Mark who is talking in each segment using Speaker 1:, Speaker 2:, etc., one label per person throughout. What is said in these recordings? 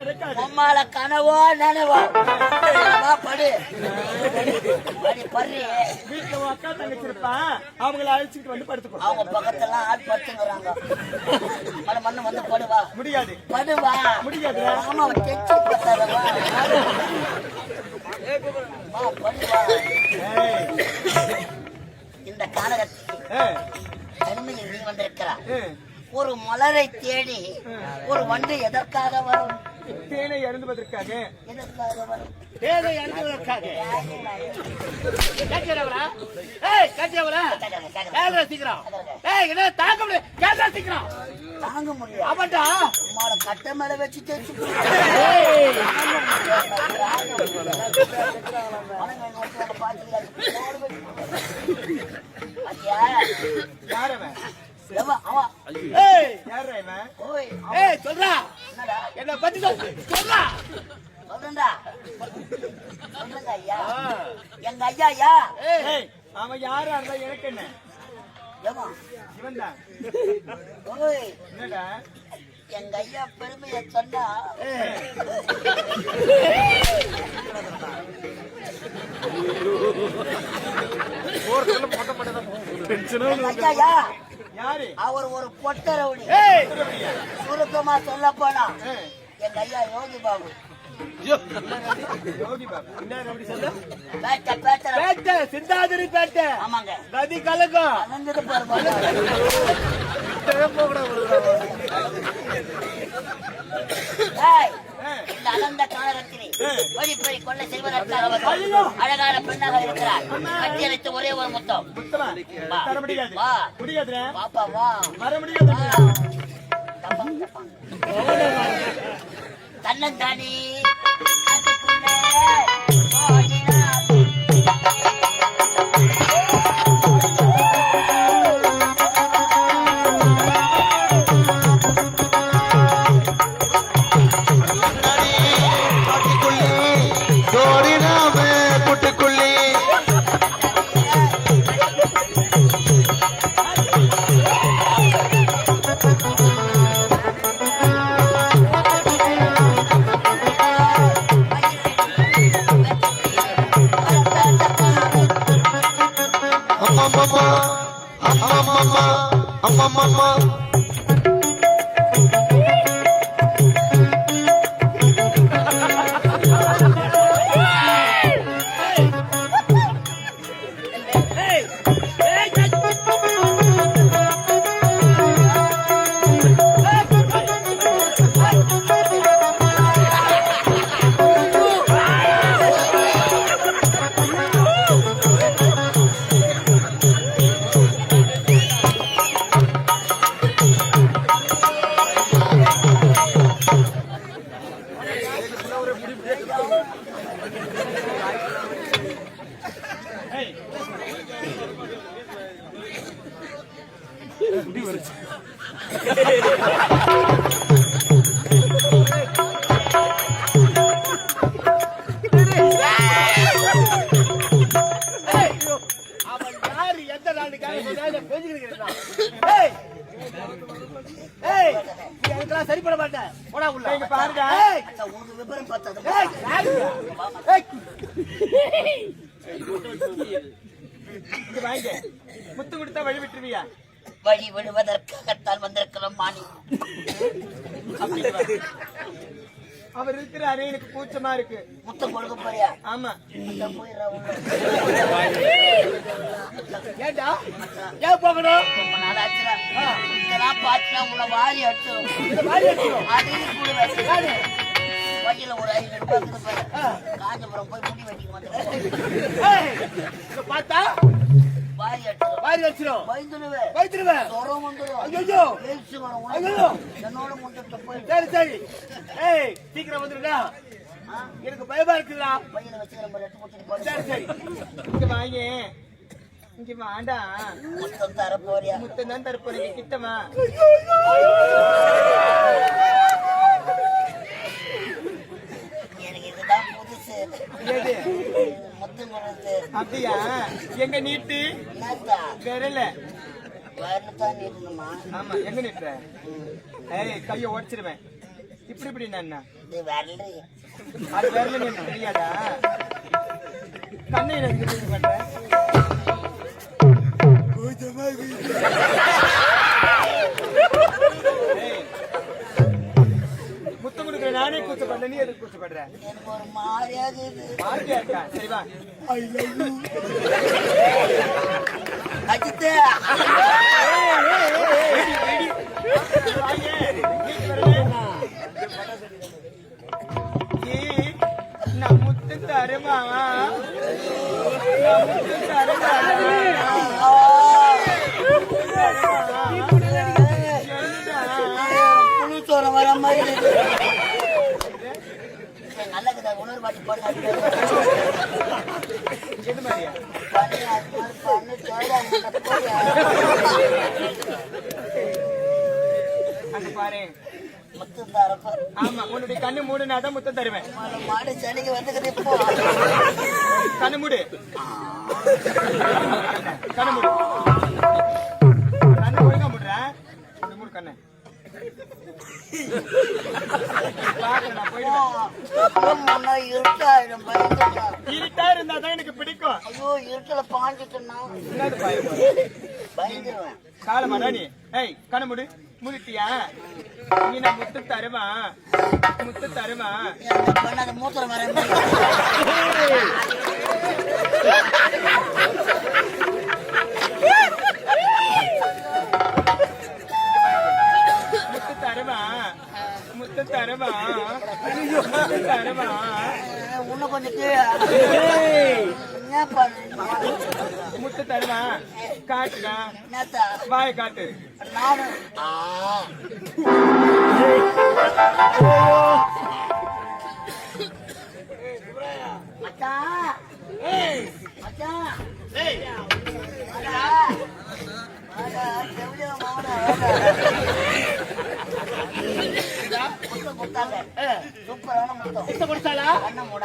Speaker 1: அம்மால கனவோ நனவோ படு படு
Speaker 2: வீட்டுல அக்கா தங்கச்சி இருப்பா, அவங்கள அழைச்சிட்டு வந்து படுத்துக்கோ.
Speaker 1: அவங்க பக்கத்துல ஆள் படுத்துங்கிறாங்க. மண்ணு வந்து படுவா
Speaker 2: முடியாது,
Speaker 1: படுவா
Speaker 2: முடியாது.
Speaker 1: ஆமா கெச்சு பத்தாதவா படுவா. இந்த காலகட்டத்தில் தனிமையில் நீ வந்திருக்கிறா. ஒரு மலரை தேடி ஒரு வண்டு எதற்காக வரும்?
Speaker 2: தேனை அருந்துவதற்காக.
Speaker 1: எதற்காக வரும்?
Speaker 2: தேனை அருந்துவதற்காக.
Speaker 1: தாங்க முடியும். அவன்டா அம்மாட கட்டை மேல வச்சு தேய்ச்சி
Speaker 2: சொல்றா என்ன பத்தி சொல்றா.
Speaker 1: சொல்லுங்க ஐயா, எங்க ஐயா ஐயா.
Speaker 2: அவன் யாரா இருந்தா எனக்கு என்ன? இவன் தான். என்னடா
Speaker 1: எங்க ஐயா பெருமையை சொன்னா அவர் ஒரு பொட்ட ரவுடி. சுருக்கமா சொல்ல போனா எங்க ஐயா யோகி பாபு.
Speaker 2: சிந்தாதிரி பேட்டை.
Speaker 1: ஆமாங்க,
Speaker 2: நதி கலக்கம்.
Speaker 1: இந்த அனந்த காலகத்திலே வழிப்பறி கொள்ள செய்வதற்காக அழகான பெண்ணாக இருக்கிறார். கட்டியழைத்து ஒரே ஒரு முத்தம். பாப்பா வா. தன்னந்தானே சரிப்பட மாட்டேன்.
Speaker 2: முத்து கொடுத்தா வழி விட்டுருவியா?
Speaker 1: வழி விடுவதற்காகத்தான் வந்திருக்கிறோம் மாணி.
Speaker 2: அவர் இருக்கிறாரே, எனக்கு கூச்சமா இருக்கு.
Speaker 1: முத்தம் கொடுக்க போறியா?
Speaker 2: ஆமா.
Speaker 1: ஏண்டா ஏன் போகணும்? ரொம்ப நாள் ஆச்சுடா. இதெல்லாம் பாத்துனா உங்களை வாரி அடிச்சிடும். வழியில ஒரு 5 ரூபாய் காஞ்சிபுரம் போய் முடி வெட்டிக்கு வந்து பார்த்தா வாரி அடிச்சிடும். பயந்துடுவேன். தூரம் வந்துடும். என்னோட முன்னிட்டு போய்
Speaker 2: சரி சரி. சீக்கிரம் வந்துடுடா, எனக்கு பயமா இருக்குதா.
Speaker 1: பையனை வச்சு
Speaker 2: சரி சரி. இங்க வாங்க, இங்க வாண்டா.
Speaker 1: முத்தம் தர போறியா?
Speaker 2: முத்தம் தான் தர போறீங்க. கிட்டமா
Speaker 1: எனக்கு இதுதான் புதுசு. முத்தம் கொடுத்து
Speaker 2: அப்படியா? எங்க நீட்டு விரல
Speaker 1: வரலதான் நீட்டணுமா?
Speaker 2: ஆமா. எங்க நீட்டுற? கைய உடைச்சிருவேன். இப்படி இப்படி என்ன
Speaker 1: இது வரல.
Speaker 2: அது வரல என்ன தெரியாதா? கண்ணை பண்ற முத்தம் கொடுக்குற நானே கூச்சப்படுற, நீ எதுக்கு கூச்சப்படுற?
Speaker 1: எனக்கு ஒரு மாதிரியா இருக்குது.
Speaker 2: மாதிரியா இருக்கா? சரி வா.
Speaker 1: அஜித்து
Speaker 2: நான் முத்து தருமா? முத்து தருமா?
Speaker 1: புழு சோற வர மாதிரி நல்ல உணர்வு பாட்டு போட்டு
Speaker 2: எது மாதிரியா? அங்க பாரு.
Speaker 1: முத்தம் தரப்ப
Speaker 2: ஆமா, உன்னுடைய கண்ணு மூடுனாதான் முத்தம் தருவேன்.
Speaker 1: மாடு சனிக்கு வந்துக்கிட்டு இப்போ
Speaker 2: கண்ணு மூடு, கண்ணு மூடு, கண்ணு ஒழுங்கா மூடுறேன். மூடு கண்ணு. நான் போயிடுவேன். இருட்டா இருந்தாதான் எனக்கு பிடிக்கும்.
Speaker 1: ஐயோ இருட்டுல பாஞ்சிட்டா
Speaker 2: என்னது
Speaker 1: பயந்துருவேன்.
Speaker 2: காலமாடா நீ? ஏய் கண்ணு மூடு. மூடிட்டியா? நீ நான் முத்து தருமா? முத்து தருமா?
Speaker 1: பண்ணாத மூத்திரம் வர
Speaker 2: முத்து தருமா? முத்து தருமா? முத்து தருமா?
Speaker 1: இன்னும் கொஞ்சம் என்ன பண்ண
Speaker 2: முத்து தருமா? காட்டுடா,
Speaker 1: என்னத்தா
Speaker 2: வாய காட்டு.
Speaker 1: நானும் மச்சான் மச்சான் சூப்பரான முத்தம் கொடுத்தாளா? கண்ண மூட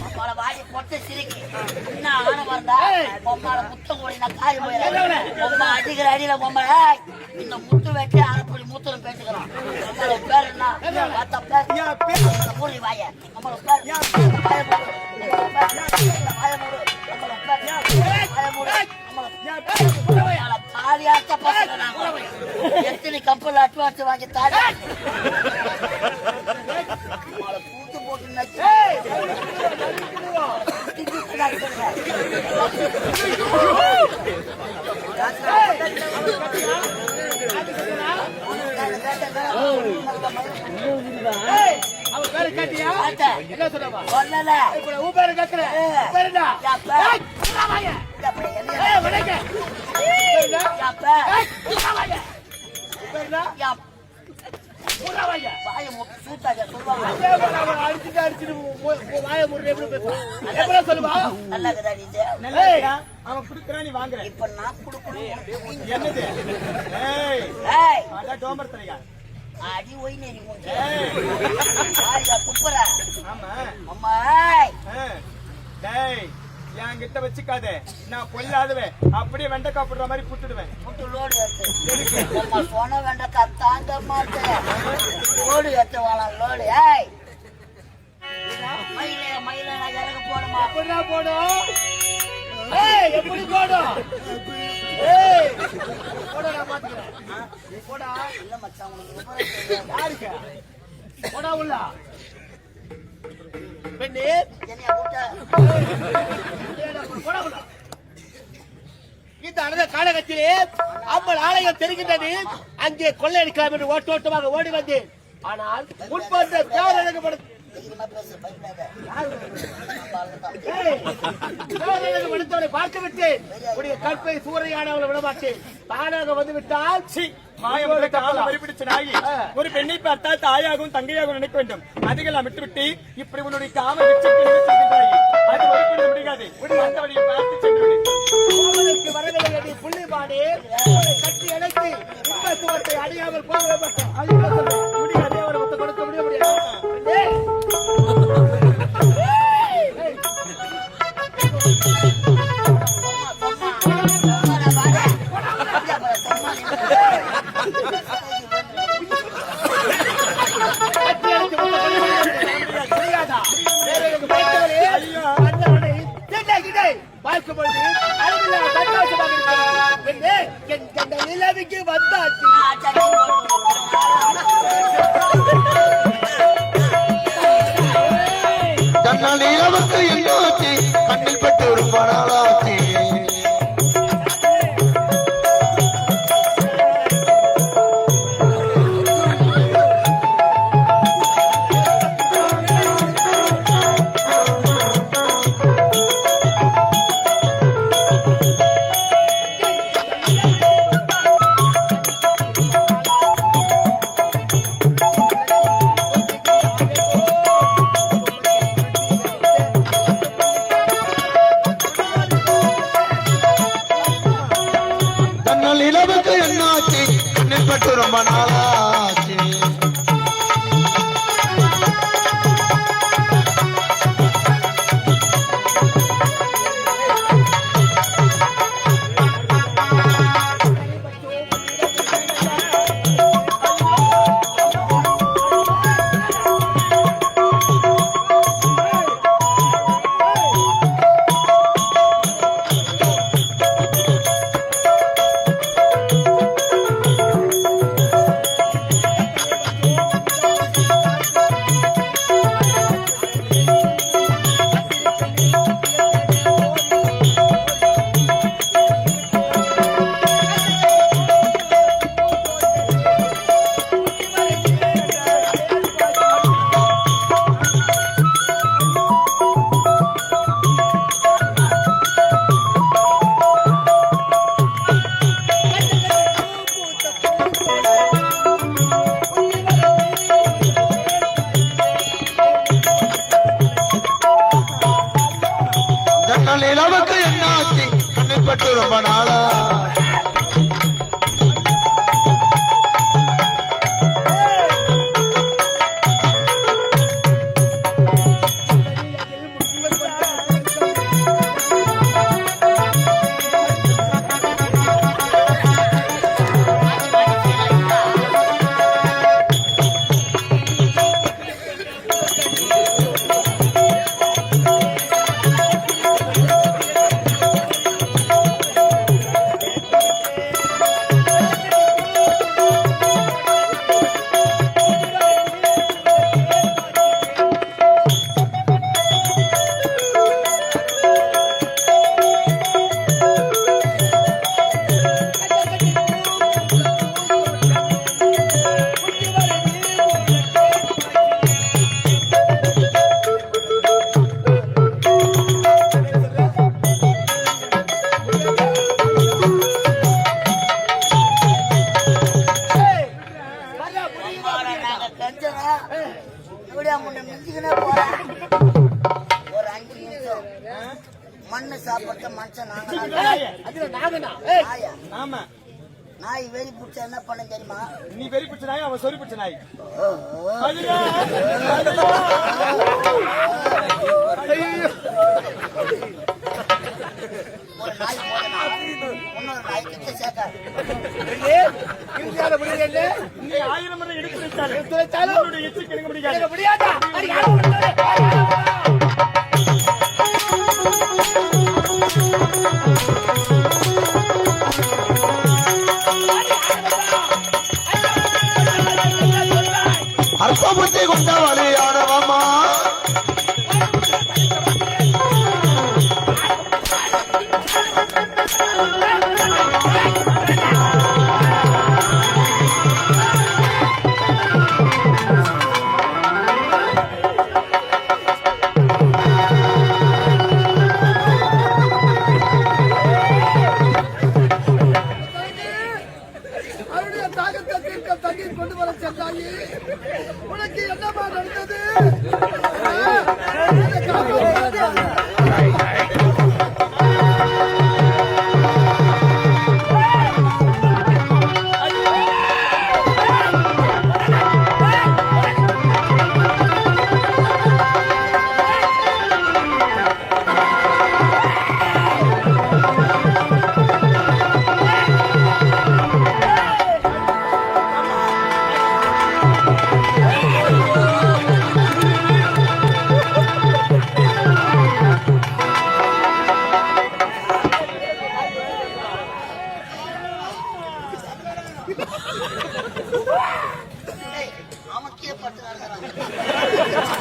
Speaker 1: பொம்மால வாடி பொட்டு சிரிக்கி என்ன ஆன வந்தா பொம்மால முத்தம் கூடினா காய் போயிடும். பொம்மா அடிக்கிற அடியில பொம்மை இந்த முத்து வெட்டி அரைப்படி மூத்தம் பேசுக்கிறான். நம்மளோட பேர் என்ன? வாத்த பேர் மூடி வாய. நம்மளோட பேர் வாய மூடு. வாய மூடு. நம்மளோட பேர் வாய மூடு. தாலியாட்ட பசங்க நாங்க எத்தனை கப்பல் அட்வான்ஸ் வாங்கி தாடி பூத்து போட்டு
Speaker 2: அவன் குடுக்கறான், நீ வாங்குற.
Speaker 1: இப்ப நான் குடுக்கணும்.
Speaker 2: என்னது? அதான் டோமர் தலையா
Speaker 1: அடி ஒய் நெறி குப்புற.
Speaker 2: ஆமா
Speaker 1: அம்மா
Speaker 2: டேய் என்கிட்ட வச்சுக்காத, நான் பொல்லாதுவேன். அப்படியே வெண்டைக்கா போடுற மாதிரி புட்டுடுவேன்.
Speaker 1: புட்டு லோடு ஏத்து சொன்ன வெண்டைக்கா தாங்க மாட்டேன். லோடு ஏத்து வாழ லோடு. ஏய் மயில மயில நான் இறங்க போடுமா?
Speaker 2: அப்படின்னா போடும்.
Speaker 3: எப்படி போடும்? போட நான் மாத்திக்கிறேன். போடா
Speaker 1: இல்ல மச்சான் உனக்கு
Speaker 3: யாருக்கு போடா உள்ள பெண்ணே
Speaker 1: என்னைய கூட்ட
Speaker 3: போடா உள்ள. இந்த அனந்த காலகத்திலே அம்மன் ஆலயம் தெரிகின்றது. அங்கே கொள்ளையடிக்கலாம் என்று ஓட்டோட்டமாக ஓடி வந்தேன். ஆனால் முன்பந்த பேர் அழகப்படும் பார்த்து விட்டேன். உடைய கற்பை சூறையானவளை விடமாட்டேன். தானாக வந்து விட்டால்
Speaker 2: ஒரு பெண்ணை பார்த்தால் தாயாகவும் தங்கையாகவும் நினைக்க வேண்டும். அதுக்கெல்லாம் விட்டுவிட்டு இப்படி உன்னுடைய காம அது ஒரு முடியாது. பார்த்து சென்று
Speaker 3: வரவில்லை புள்ளிமானே கட்டி அழைத்து இந்த சுவத்தை அடையாமல் போக முடியாது. அவரை ஒத்த கொடுக்க முடியாது. கத்தி எடுத்து முத்த முடியாதா? வேற எனக்கு பயத்தவரே, அண்ணனை கிட்டே பார்க்கும் பொழுது அழகில்லா சந்தோஷமாக இருக்கிறது. பெண்ணே, என் நிலவுக்கு வந்தாச்சு.
Speaker 4: தன்னால் நிலவுக்கு என்னாச்சு, கண்ணில் பட்டு ஒரு பணாலாச்சு. நிலவுக்கு என்னாச்சு, கண்ணில் பட்டு ரொம்ப நாளாச்சு. நிலவுக்கு என்னாச்சு, கண்ணில் பட்டு ரொம்ப நாளா.
Speaker 1: மண்ணு சாப்பிட்ட மனுஷன் நாய் வெறி பிடிச்சா என்ன பண்ண தெரியுமா?
Speaker 2: நீ வெறி பிடிச்ச நாய், அவன் சொறி பிடிச்ச நாய்.
Speaker 1: ஒரு நாய் இன்னொரு நாய் கிட்ட சேர்க்காது.
Speaker 2: நீ 1000 முறை எடுத்து வைத்தாலும் எச்சு கிடைக்க முடியாது.
Speaker 4: அற்பபுத்தி கொண்டவளே ஆடவம்மா,
Speaker 3: கொண்டு வர சென்றாயே, உனக்கு என்னமா நடந்தது?
Speaker 1: ஏய், அமுக்கியே பட்டு நடக்கிறான்.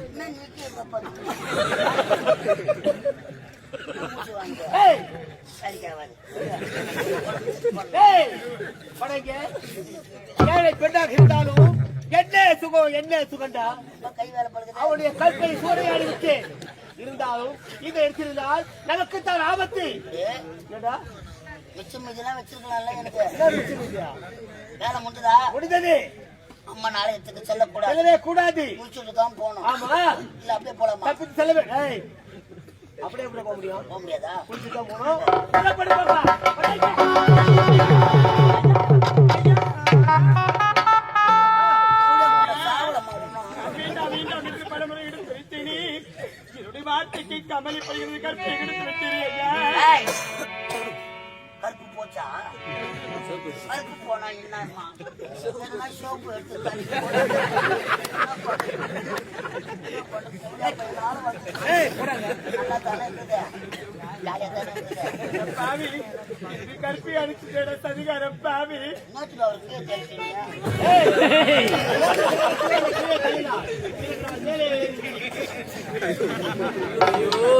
Speaker 1: என்ன நீக்கி இப்ப பட்டு? மூச்சு வாங்க.
Speaker 3: ஏய்,
Speaker 1: சரிக்காவாது.
Speaker 3: ஏய், வணங்க. ஏழை பெண்ணாக இருந்தாலும் என்ன சுகண்டா
Speaker 1: இப்ப கை வேலை படுக்குது.
Speaker 3: அவனுடைய கற்பனை சூறையாடி விட்டு இருந்தாலும் இதை எடுத்திருந்தால் நமக்குத்தான் ஆபத்து.
Speaker 1: ஏய்,
Speaker 3: ஏண்டா
Speaker 1: மிச்சம் மீதிலாம் வச்சிருக்கலாம்ல எனக்கு.
Speaker 3: என்ன வச்சிருக்கியா?
Speaker 1: வேலை முடிஞ்சதா?
Speaker 3: முடிந்தது.
Speaker 1: அம்மா நாளையத்துக்கு செல்லக்கூடாது.
Speaker 3: செல்லவே கூடாது.
Speaker 1: முடிச்சுட்டு தான் போகணும்.
Speaker 3: ஆமா,
Speaker 1: இல்ல அப்படியே போலாமா?
Speaker 3: தப்பித்து செல்லவே. ஏய், அப்படியே எப்படி போக முடியும்?
Speaker 1: போக முடியாதா?
Speaker 3: குளிச்சு தான் போகணும். என்ன பண்ணி பாப்பா?
Speaker 1: சாவலம்மா ஒண்ணும்.
Speaker 2: மீண்டும் மீண்டும் என்று பலமுறை எடுத்து வைத்தேனே. என்னுடைய வார்த்தைக்கு கமலி படுகிறது கற்பை எடுத்து வைத்தேனே ஐயா.
Speaker 1: ஏய், கருப்பு போச்சா? கருப்பு போனா என்னம்மா? என்னன்னா சோப்பு எடுத்து தண்ணி போடு.
Speaker 3: ஏய், போடாங்க.
Speaker 1: நல்லா தானே இருக்குது. ஜாலியா தானே இருக்குது.
Speaker 2: பாவி இது கற்பை அடிச்சுட்டேட சதிகாரம் பாவி.
Speaker 1: இன்னொருத்தர் அவருக்கு தெரிஞ்சுங்க.
Speaker 3: ஏய்,
Speaker 2: ஐயோ